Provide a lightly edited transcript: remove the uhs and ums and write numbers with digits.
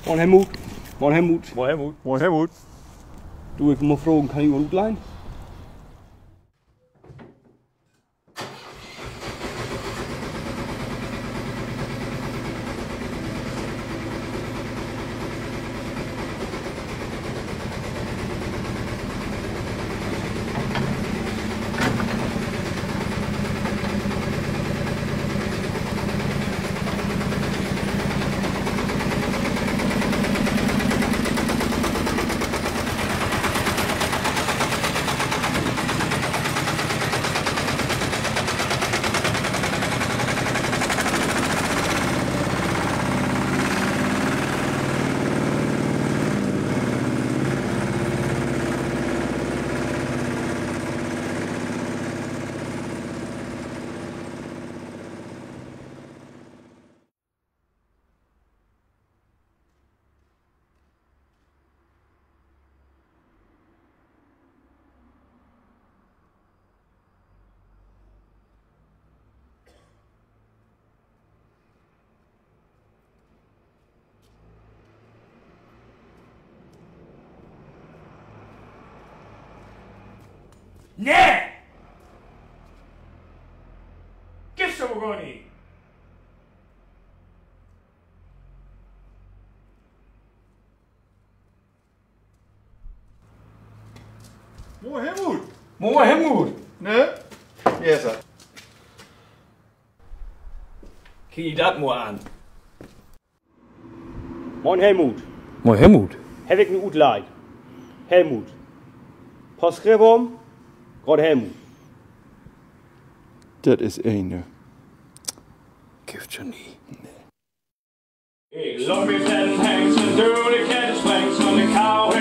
Moin Helmut. Moin Helmut. Moin Helmut. Moin Helmut. Du, ich muss fragen, kann ich mal gut leihen? Nee! Gibt's aber gar nicht. Moin Helmut. Moin Helmut. Ne? Hier ist er. Kiek das mal an. Moin Helmut. Moin Helmut. Heb ik nu goed leid. Helmut. Postscriptum. Grot Helmut. Das ist eine. Gibt schon nie. Ik loop met en hangs en doe de kennislangs van de kou.